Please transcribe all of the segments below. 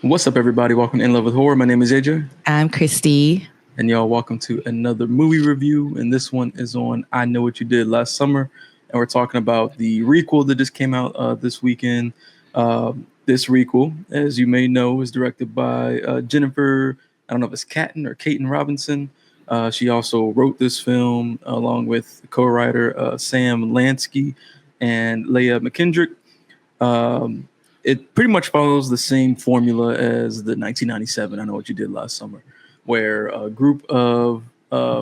What's up, everybody? Welcome to In Love with Horror. My name is AJ, I'm Christy. and y'all, welcome to another movie review. And this one is on I Know What You Did Last Summer, and we're talking about the requel that just came out this weekend. This requel, as you may know, is directed by Jennifer. I don't know if it's Catton or Caton Robinson. She also wrote this film along with co-writer Sam Lansky and Leah McKendrick. It pretty much follows the same formula as the 1997 I Know What You Did Last Summer, where a group of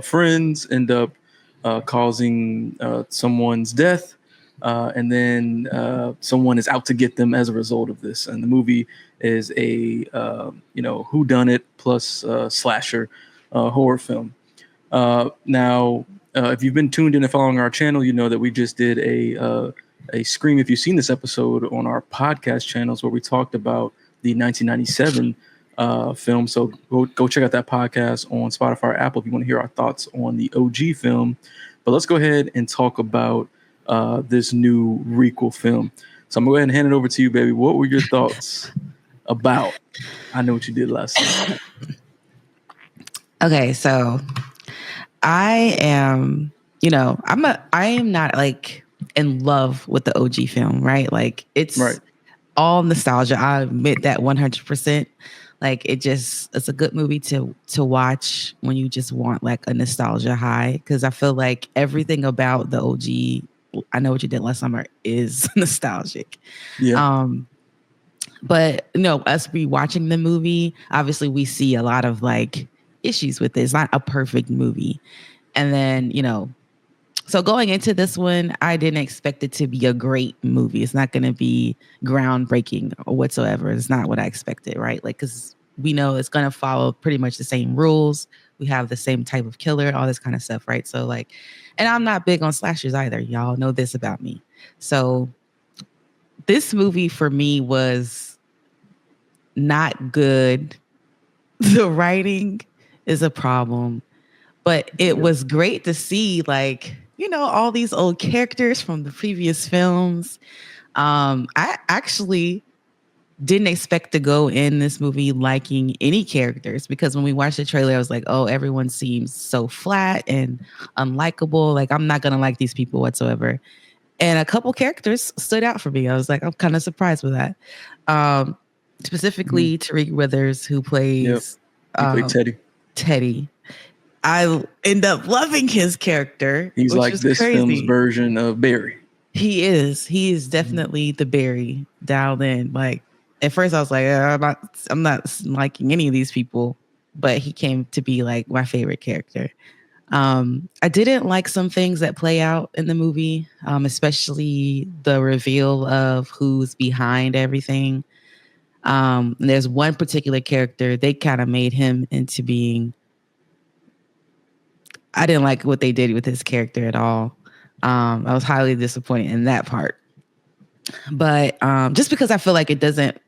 friends end up causing someone's death, and then someone is out to get them as a result of this. And the movie is a who done it plus slasher horror film. Now, if you've been tuned in and following our channel, you know that we just did a Scream If You've Seen This episode on our podcast channels where we talked about the 1997 film. So go check out that podcast on Spotify or Apple if you want to hear our thoughts on the OG film. But let's go ahead and talk about this new requel film. So I'm going to go ahead and hand it over to you, baby. What were your thoughts about I Know What You Did Last Summer? Okay, so I am, I am not like in love with the OG film, right? Like it's all nostalgia. I admit that 100%. Like it's a good movie to watch when you just want like a nostalgia high. Because I feel like everything about the OG, I Know What You Did Last Summer, is nostalgic. Yeah. But us rewatching the movie, obviously we see a lot of like issues with it. It's not a perfect movie. And then, so going into this one, I didn't expect it to be a great movie. It's not going to be groundbreaking or whatsoever. It's not what I expected, right? Like, because we know it's going to follow pretty much the same rules. We have the same type of killer, all this kind of stuff, right? So like, and I'm not big on slashers either. Y'all know this about me. So this movie for me was not good. The writing is a problem, but it was great to see like, all these old characters from the previous films. I actually didn't expect to go in this movie liking any characters, because when we watched the trailer, I was like, oh, everyone seems so flat and unlikable. Like, I'm not going to like these people whatsoever. And a couple characters stood out for me. I was like, I'm kind of surprised with that. Specifically, Tariq Withers, who plays Teddy. Teddy. I end up loving his character. He's like this crazy. film's version of Barry. He is definitely the Barry dialed in. Like at first I was like, I'm not liking any of these people, but he came to be like my favorite character. I didn't like some things that play out in the movie, especially the reveal of who's behind everything. There's one particular character, they kind of made him into being, I didn't like what they did with his character at all. I was highly disappointed in that part. But just because I feel like it doesn't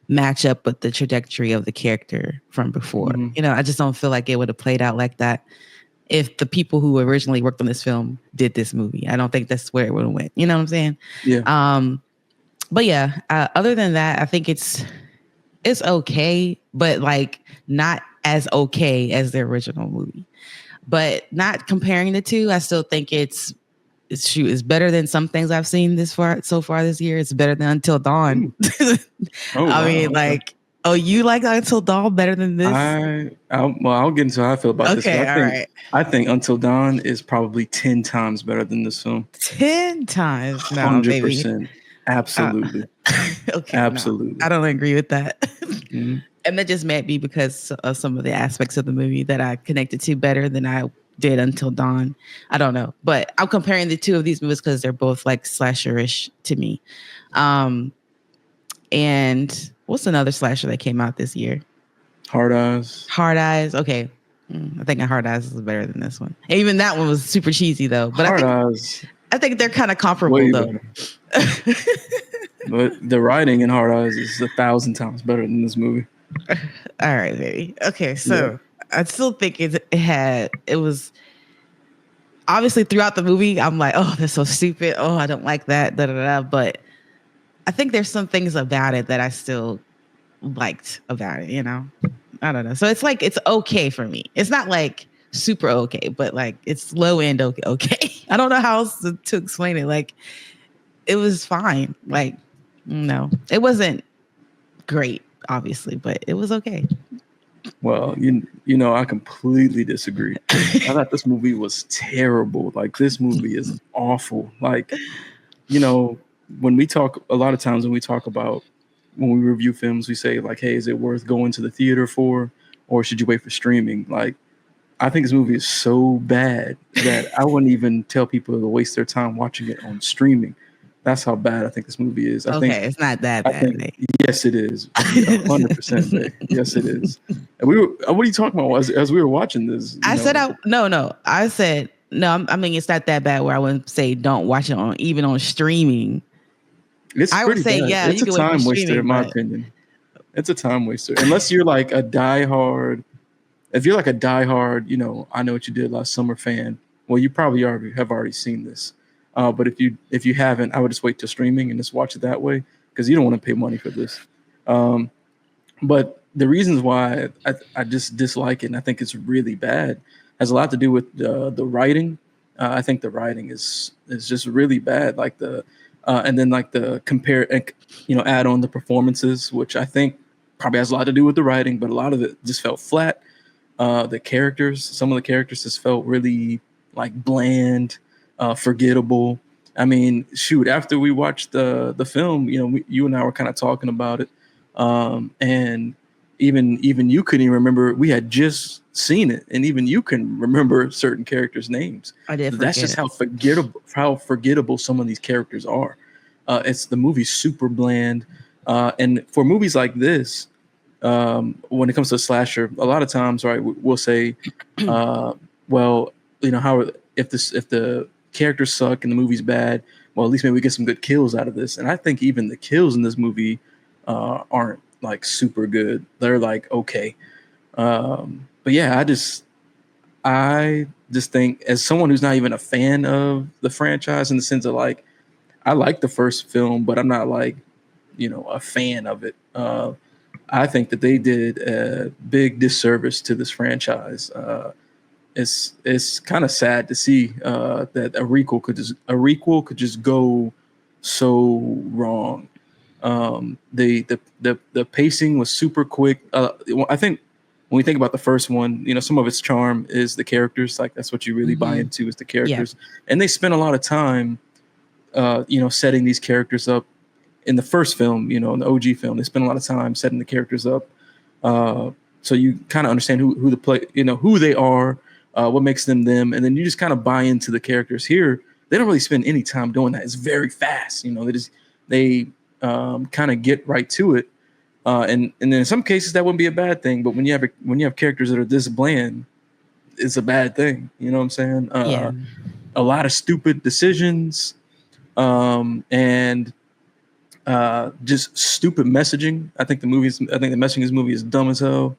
match up with the trajectory of the character from before. I just don't feel like it would have played out like that if the people who originally worked on this film did this movie. I don't think that's where it would have went. You know what I'm saying? Yeah. But yeah, other than that, I think it's okay, but like not as okay as the original movie. But not comparing the two, I still think it's better than some things I've seen so far this year. It's better than Until Dawn. I mean, like, you like Until Dawn better than this? I'll get into how I feel about this. Okay, I think Until Dawn is probably 10 times better than this film. 10 times? No, 100%. Baby. Absolutely. Okay. Absolutely. No, I don't agree with that. And that just might be because of some of the aspects of the movie that I connected to better than I did Until Dawn. I don't know. But I'm comparing the two of these movies because they're both like slasherish to me. And what's another slasher that came out this year? Hard Eyes. Hard Eyes. Okay. I think Hard Eyes is better than this one. And even that one was super cheesy though. But I think they're kind of comparable though. But the writing in Hard Eyes is 1,000 times better than this movie. All right, baby. Okay, so I still think it was obviously throughout the movie, I'm like, oh, that's so stupid. Oh, I don't like that. But I think there's some things about it that I still liked about it, you know? I don't know. So it's like, it's okay for me. It's not like super okay, but like it's low end okay. Okay. I don't know how else to explain it. Like it was fine. Like, no, it wasn't great, obviously, but it was okay. Well, you know, I completely disagree. I thought this movie was terrible. Like this movie is awful. Like, you know, when we talk a lot of times when we talk about when we review films, we say like, hey, is it worth going to the theater for, or should you wait for streaming? Like, I think this movie is so bad that I wouldn't even tell people to waste their time watching it on streaming. That's how bad I think this movie is. Okay, it's not that I bad. think yes, it is. 100%. Yes, it is. And we were. What are you talking about? As we were watching this, I said no. I said no. I mean, it's not that bad. Where I wouldn't say don't watch it on even on streaming. It's I would pretty say bad. yeah, It's you a can wait for time waster, streaming, in my but opinion. It's a time waster unless you're like a diehard. If you're like a diehard, you know, I Know What You Did Last Summer fan. Well, you probably have already seen this. But if you haven't, I would just wait till streaming and just watch it that way because you don't want to pay money for this. But the reasons why I just dislike it and I think it's really bad has a lot to do with the writing. I think the writing is just really bad. Like and then like the add on the performances, which I think probably has a lot to do with the writing, but a lot of it just felt flat. The characters, some of the characters just felt really like bland, forgettable. I mean, shoot, after we watched the film, you know, you and I were kind of talking about it, and even you couldn't even remember. We had just seen it, and even you can remember certain characters' names. I did. That's just how forgettable some of these characters are. It's the movie's super bland, and for movies like this, when it comes to a slasher, a lot of times, right, we'll say, well, you know, if the characters suck and the movie's bad, well, at least maybe we get some good kills out of this. And I think even the kills in this movie aren't like super good. They're like okay, but yeah, I just think as someone who's not even a fan of the franchise in the sense of like I like the first film, but I'm not like, you know, a fan of it. I think that they did a big disservice to this franchise. It's kind of sad to see that a requel could just go so wrong. The pacing was super quick. I think when we think about the first one, you know, some of its charm is the characters. Like that's what you really buy into is the characters, and they spent a lot of time, you know, setting these characters up. In the first film, you know, in the OG film, they spend a lot of time setting the characters up, so you kind of understand who they are, what makes them them, and then you just kind of buy into the characters. Here, they don't really spend any time doing that. It's very fast, you know. They kind of get right to it, and then in some cases that wouldn't be a bad thing. But when you have characters that are this bland, it's a bad thing. You know what I'm saying? A lot of stupid decisions, and just stupid messaging. I think the messaging in this movie is dumb as hell.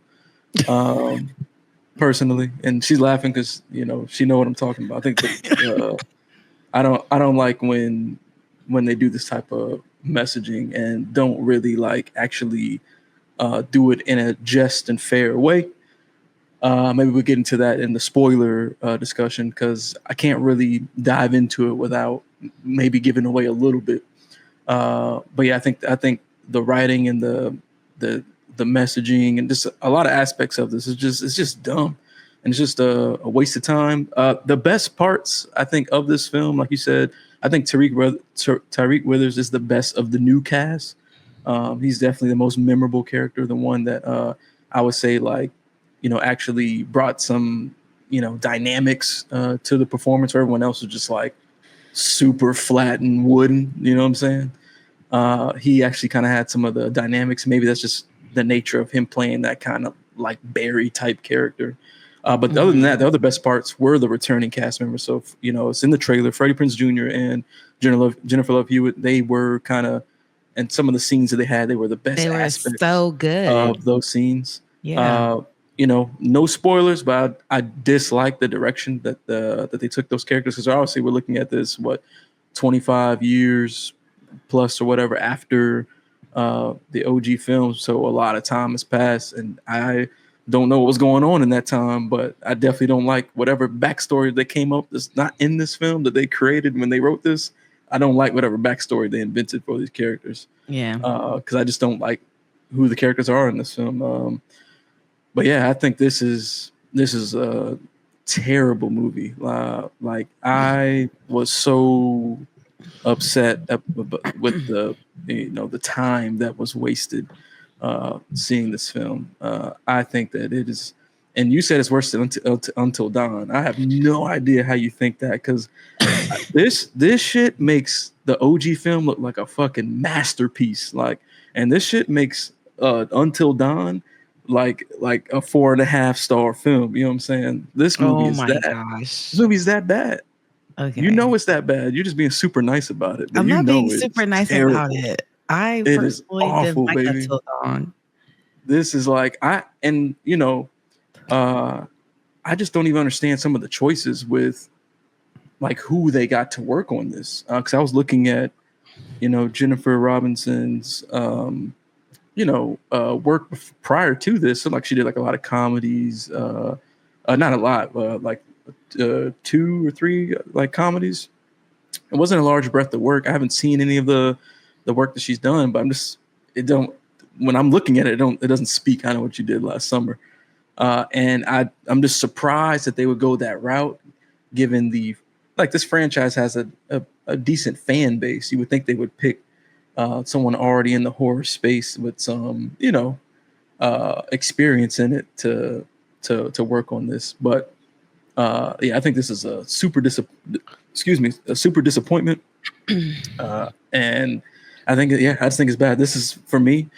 Personally, and she's laughing because you know she know what I'm talking about. I think that, I don't like when they do this type of messaging and don't really like actually do it in a just and fair way. Maybe we'll get into that in the spoiler discussion because I can't really dive into it without maybe giving away a little bit. But yeah, I think the writing and the messaging and just a lot of aspects of this it's just dumb and it's just a waste of time. The best parts I think of this film, like you said, I think Tyreek Withers is the best of the new cast. He's definitely the most memorable character, the one that I would say like, you know, actually brought some, you know, dynamics to the performance. Where everyone else was just like super flat and wooden. You know what I'm saying? He actually kind of had some of the dynamics. Maybe that's just the nature of him playing that kind of like Barry type character. But other than that, the other best parts were the returning cast members. So, you know, it's in the trailer. Freddie Prinze Jr. and Jennifer Love Hewitt, they were kind of, and some of the scenes that they had, they were the best They were aspects so good of those scenes. Yeah. You know, no spoilers, but I dislike the direction that they took those characters because obviously we're looking at this 25 years plus or whatever after the OG film, so a lot of time has passed, and I don't know what was going on in that time. But I definitely don't like whatever backstory that came up that's not in this film that they created when they wrote this. I don't like whatever backstory they invented for these characters. Yeah. Because I just don't like who the characters are in this film. But yeah, I think this is a terrible movie. Like I was so upset with the time that was wasted seeing this film. I think that it is, and you said it's worse than Until Dawn. I have no idea how you think that, because this shit makes the OG film look like a fucking masterpiece. Like, and this shit makes Until Dawn like a 4.5 star film. You know what I'm saying? This movie gosh. This movie's that bad. Okay. You know it's that bad. You're just being super nice about it. I'm not being super nice about it. I personally didn't like Until Dawn. This is like I just don't even understand some of the choices with like who they got to work on this. Because I was looking at Jennifer Robinson's work prior to this. So like she did like a lot of comedies, not a lot, like 2 or 3 like comedies. It wasn't a large breadth of work. I haven't seen any of the work that she's done, but when I'm looking at it, it doesn't speak. I know what you did last summer. And I'm just surprised that they would go that route, given this franchise has a decent fan base. You would think they would pick someone already in the horror space with some, experience in it to work on this. But I think this is a super disappointment. And I think it's bad. This is, for me,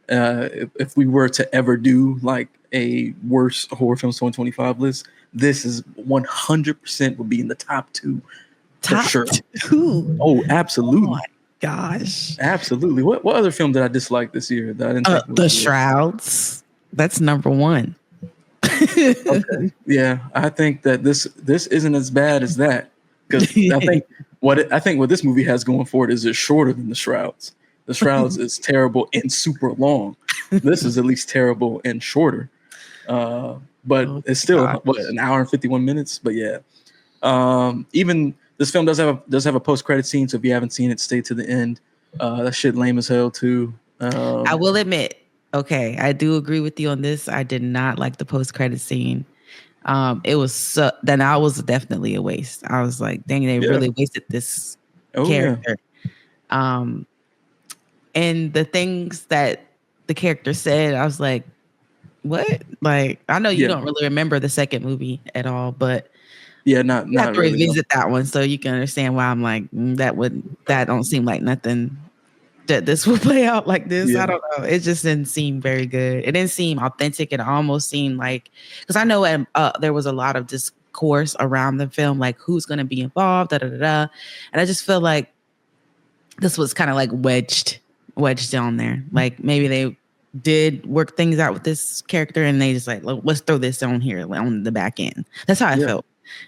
if we were to ever do like a worst horror films 2025 list, this is 100% would be in the top 2. Top for sure. 2? Oh, absolutely. Oh my gosh. Absolutely. What other film did I dislike this year that I didn't think The Shrouds. That's number 1. Okay. Yeah, I think that this isn't as bad as that, because I think what this movie has going for it is it's shorter than The Shrouds. The Shrouds is terrible and super long. This is at least terrible and shorter, but it's still an hour and 51 minutes. But yeah, even this film does have a post-credit scene. So if you haven't seen it, stay to the end. That shit lame as hell too. I will admit. Okay, I do agree with you on this. I did not like the post-credit scene. It was then I was definitely a waste. I was like, dang, they really wasted this character. Yeah. And the things that the character said, I was like, what? Like, I know you don't really remember the second movie at all, but not have to really, revisit that one so you can understand why I'm like, that don't seem like nothing that this will play out like this. Yeah. I don't know. It just didn't seem very good. It didn't seem authentic. It almost seemed like, because I know there was a lot of discourse around the film, like who's going to be involved, and I just feel like this was kind of like wedged down there. Like maybe they did work things out with this character and they just like, let's throw this on here on the back end. That's how I felt.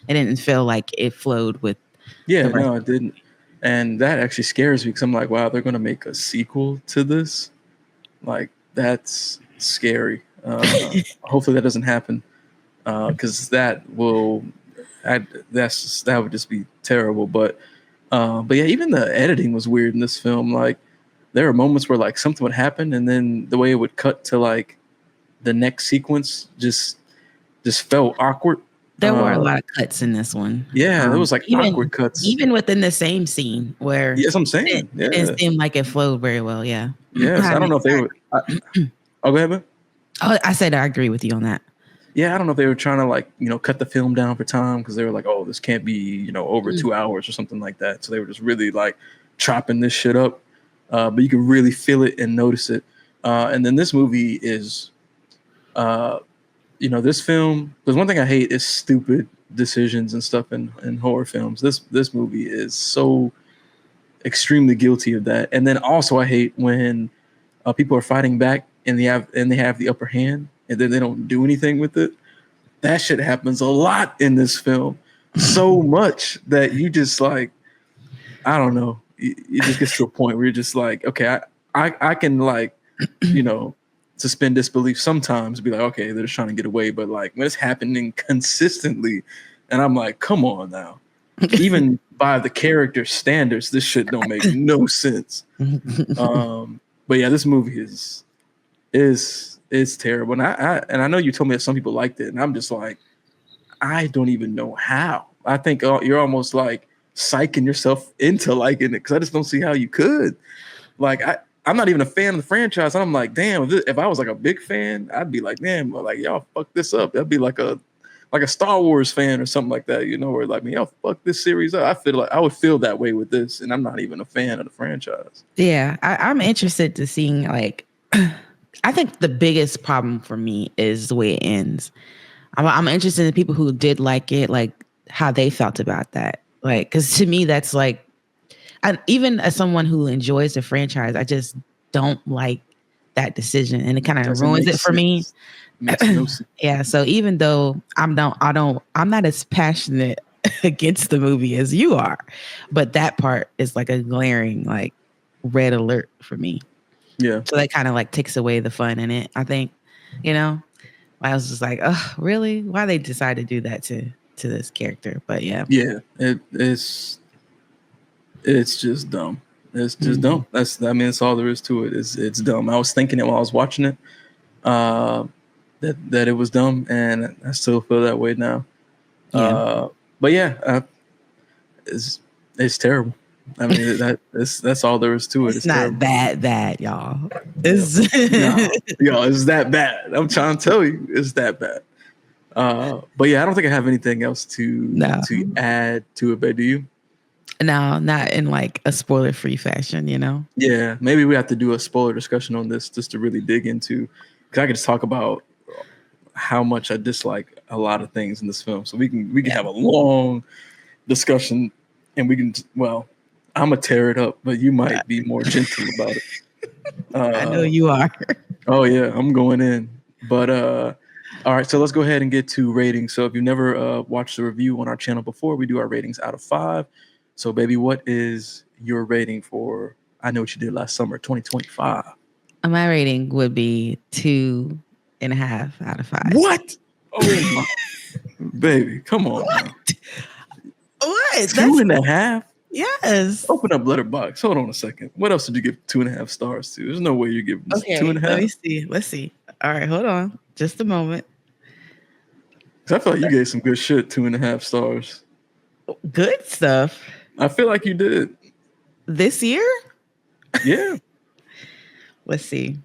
It didn't feel like it flowed with. Yeah, no, it didn't. And that actually scares me, because I'm like, wow, they're going to make a sequel to this. Like, that's scary. Hopefully that doesn't happen, because that would just be terrible. But yeah, even the editing was weird in this film. Like, there are moments where like something would happen, and then the way it would cut to like the next sequence just felt awkward. There were a lot of cuts in this one. Yeah, there was like awkward cuts. Even within the same scene where yes, I'm saying it didn't seem like it flowed very well. Yeah. Yes, I don't know if they were. Go ahead, man. Oh, I said I agree with you on that. Yeah, I don't know if they were trying to like, cut the film down for time, because they were like, oh, this can't be, over 2 hours or something like that. So they were just really like chopping this shit up. But you can really feel it and notice it. And then this movie is, this film, because one thing I hate is stupid decisions and stuff in horror films. This movie is so extremely guilty of that. And then also I hate when people are fighting back and they have the upper hand and then they don't do anything with it. That shit happens a lot in this film. So much that you just like, I don't know. You just get to a point where you're just like, okay, I can like, you know, suspend disbelief sometimes, be like, okay, they're just trying to get away. But like when it's happening consistently, and I'm like, come on now. Even by the character standards, this shit don't make no sense. But yeah, this movie is terrible. And I know you told me that some people liked it, and I'm just like, I don't even know how. I think you're almost like psyching yourself into liking it because I just don't see how you could. Like I'm not even a fan of the franchise. I'm like, damn, if I was like a big fan, I'd be like, man, like y'all fuck this up. That'd be like a Star Wars fan or something like that, you know, where like, man, y'all fuck this series up. I feel like I would feel that way with this, and I'm not even a fan of the franchise. Yeah, I'm interested to seeing like. I think the biggest problem for me is the way it ends. I'm interested in people who did like it, like how they felt about that. Like, because to me, that's like, even as someone who enjoys the franchise, I just don't like that decision, and it kind of ruins it for me. Makes no sense. Yeah. So even though I'm not as passionate against the movie as you are, but that part is like a glaring like red alert for me. Yeah. So that kind of like takes away the fun in it. I think, you know. I was just like, oh, really? Why they decide to do that to this character? But yeah. Yeah, it's just dumb. It's just dumb. That's all there is to it. It's dumb. I was thinking it while I was watching it, that it was dumb, and I still feel that way now. Yeah. But yeah, it's terrible. I mean, that's all there is to it. It's not that bad, y'all. It's it's that bad. I'm trying to tell you, it's that bad. But yeah, I don't think I have anything else to add to it. But do you? No, not in like a spoiler-free fashion, you know. Yeah, maybe we have to do a spoiler discussion on this just to really dig into, because I could just talk about how much I dislike a lot of things in this film. So we can have a long discussion, and we can I'm gonna tear it up, but you might be more gentle about it. I know you are. Oh yeah, I'm going in. But all right, so let's go ahead and get to ratings. So if you've never watched the review on our channel before, we do our ratings out of 5. So baby, what is your rating for I Know What You Did Last Summer 2025? My rating would be 2.5 out of 5. What? Oh my baby, come on. What? Now. What? 2.5? Yes. Open up Letterboxd. Hold on a second. What else did you give 2.5 stars to? There's no way you give 2.5. Let me see. Let's see. All right, hold on. Just a moment. I feel like you gave some good shit 2.5 stars. Good stuff. I feel like you did. This year? Yeah. Let's see.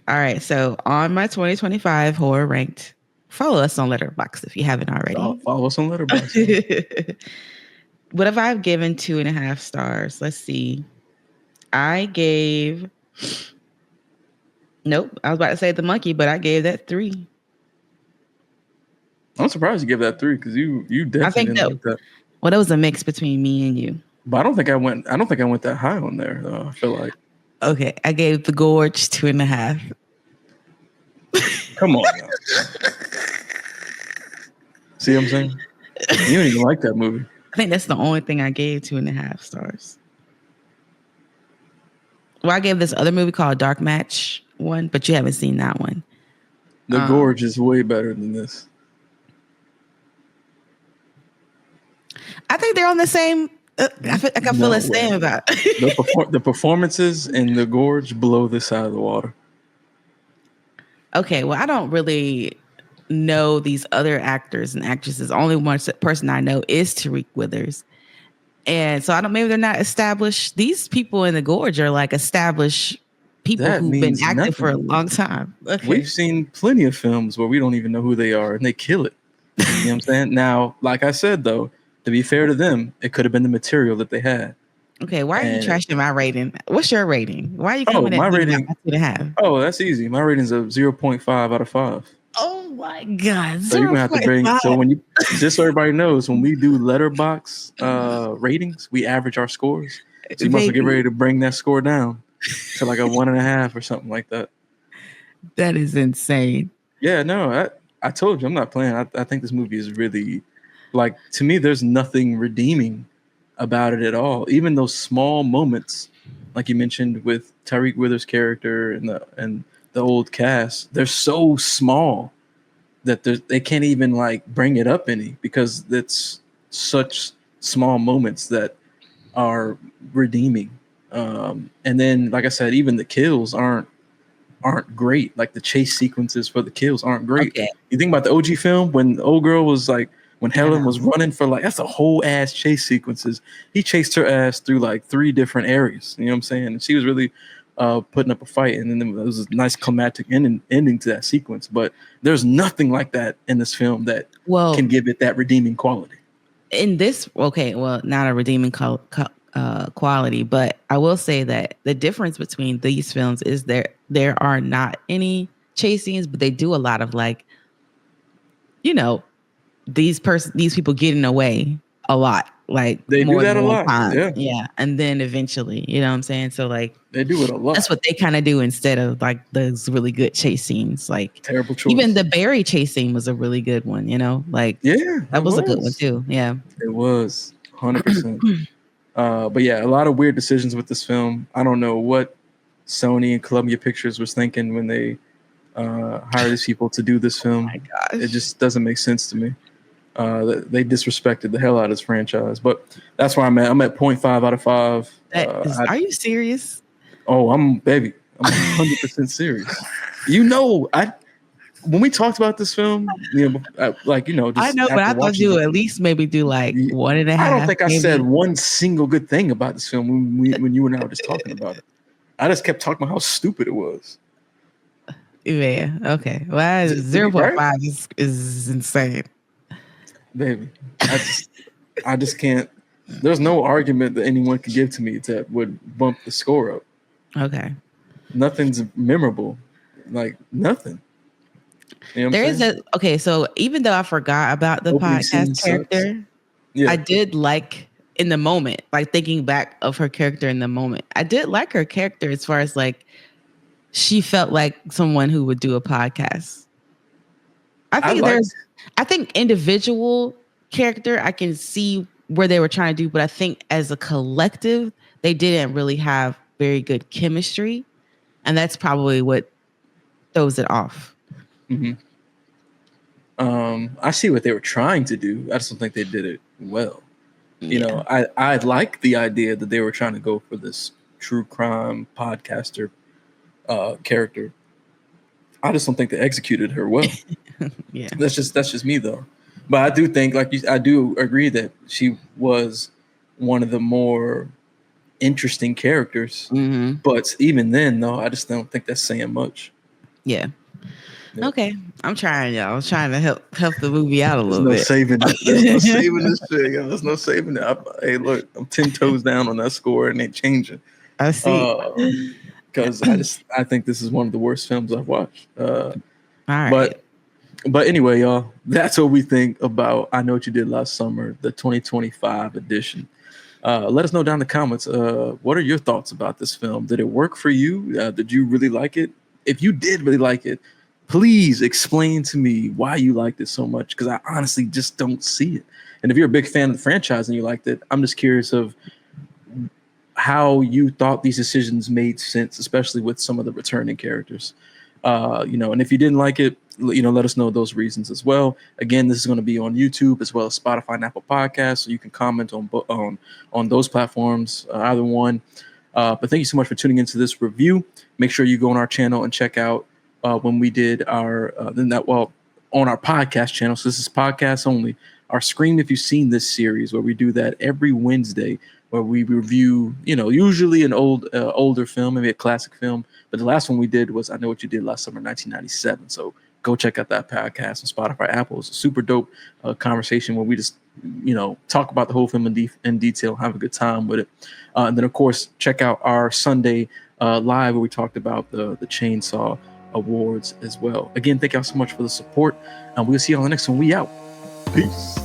All right. So on my 2025 horror ranked, follow us on Letterboxd if you haven't already. Follow us on Letterboxd. What have I given 2.5 stars? Let's see. I gave. Nope. I was about to say The Monkey, but I gave that 3. I'm surprised you gave that 3 because you definitely I think didn't like that. Well, that was a mix between me and you. But I don't think I went that high on there, though. I feel like. Okay. I gave The Gorge 2.5. Come on now. See what I'm saying? You don't even like that movie. I think that's the only thing I gave 2.5 stars. Well, I gave this other movie called Dark Match 1, but you haven't seen that one. The Gorge is way better than this. I think they're on the same. I feel the same about the performances in The Gorge blow this out of the water. Okay, well, I don't really know these other actors and actresses. Only one person I know is Tariq Withers, and so maybe they're not established. These people in The Gorge are like established people who've been active for a long time. Okay. We've seen plenty of films where we don't even know who they are, and they kill it. You know what I'm saying? Now, like I said, though, to be fair to them, it could have been the material that they had. Okay, why are you trashing my rating? What's your rating? Why are you coming my rating? 2.5. Oh, that's easy. My rating's a 0.5 out of 5. Oh my god! So you're gonna have to bring. So when you, just so everybody knows, when we do Letterboxd ratings, we average our scores. So you must get ready to bring that score down to like a 1.5 or something like that. That is insane. Yeah, no, I told you I'm not playing. I think this movie is really, like, to me, there's nothing redeeming about it at all. Even those small moments, like you mentioned with Tyreek Withers' character and the old cast, they're so small that they can't even like bring it up any because it's such small moments that are redeeming. And then, like I said, even the kills aren't great. Like the chase sequences for the kills aren't great. Okay. You think about the OG film when the old girl was like, when Helen was running for like, that's a whole ass chase sequences. He chased her ass through like 3 different areas. You know what I'm saying? And she was really putting up a fight. And then there was a nice climactic ending to that sequence. But there's nothing like that in this film that can give it that redeeming quality. In this, okay, well, not a redeeming quality, but I will say that the difference between these films is there are not any chase scenes, but they do a lot of like, you know, these people getting away a lot, like they more do that than a one lot. time. Yeah, and then eventually, you know what I'm saying? So like they do it a lot. That's what they kind of do instead of like those really good chase scenes. Like terrible choice. Even the Barry chase scene was a really good one. You know, like that was a good one too. Yeah, it was 100%. But yeah, a lot of weird decisions with this film. I don't know what Sony and Columbia Pictures was thinking when they hired these people to do this film. Oh my gosh. It just doesn't make sense to me. They disrespected the hell out of this franchise. But that's where I'm at. I'm at 0.5 out of 5. Are you serious? Oh, I'm 100% serious. You know, when we talked about this film, like, just I know, but I thought you would at least maybe do like 1.5. I don't think I said one single good thing about this film when you and I were just talking about it. I just kept talking about how stupid it was. Yeah. Okay. Well, 0.5 right? is insane. Baby, I just can't. There's no argument that anyone could give to me that would bump the score up. Okay. Nothing's memorable, like nothing. You know okay. So even though I forgot about the podcast character, I did like in the moment, like thinking back of her character in the moment, I did like her character as far as like she felt like someone who would do a podcast. I think individual character, I can see where they were trying to do, but I think as a collective, they didn't really have very good chemistry. And that's probably what throws it off. Mm-hmm. I see what they were trying to do. I just don't think they did it well. You know, I like the idea that they were trying to go for this true crime podcaster character. I just don't think they executed her well. Yeah, that's just me though. But I do think, I do agree that she was one of the more interesting characters. Mm-hmm. But even then, though, I just don't think that's saying much. Yeah. Okay, I'm trying, y'all. I was trying to help the movie out a little bit. There's no saving this shit, y'all. There's no saving it. Hey, look, I'm 10 toes down on that score and ain't changing. I see. Because I think this is one of the worst films I've watched. All right. But anyway, y'all, that's what we think about I Know What You Did Last Summer, the 2025 edition. Let us know down in the comments. What are your thoughts about this film? Did it work for you? Did you really like it? If you did really like it, please explain to me why you liked it so much, because I honestly just don't see it. And if you're a big fan of the franchise and you liked it, I'm just curious of how you thought these decisions made sense, especially with some of the returning characters. And if you didn't like it, let us know those reasons as well. Again, this is going to be on YouTube as well as Spotify and Apple Podcasts, so you can comment on those platforms, either one. But thank you so much for tuning into this review. Make sure you go on our channel and check out when we did our on our podcast channel. So this is podcast only. Our Scream If You've Seen This series, where we do that every Wednesday, where we review, usually an older film, maybe a classic film. But the last one we did was I Know What You Did Last Summer, 1997. So go check out that podcast on Spotify, Apple. It's a super dope conversation where we just, talk about the whole film in detail, have a good time with it. And then, of course, check out our Sunday live where we talked about the Chainsaw Awards as well. Again, thank y'all so much for the support. And we'll see you on the next one. We out. Peace.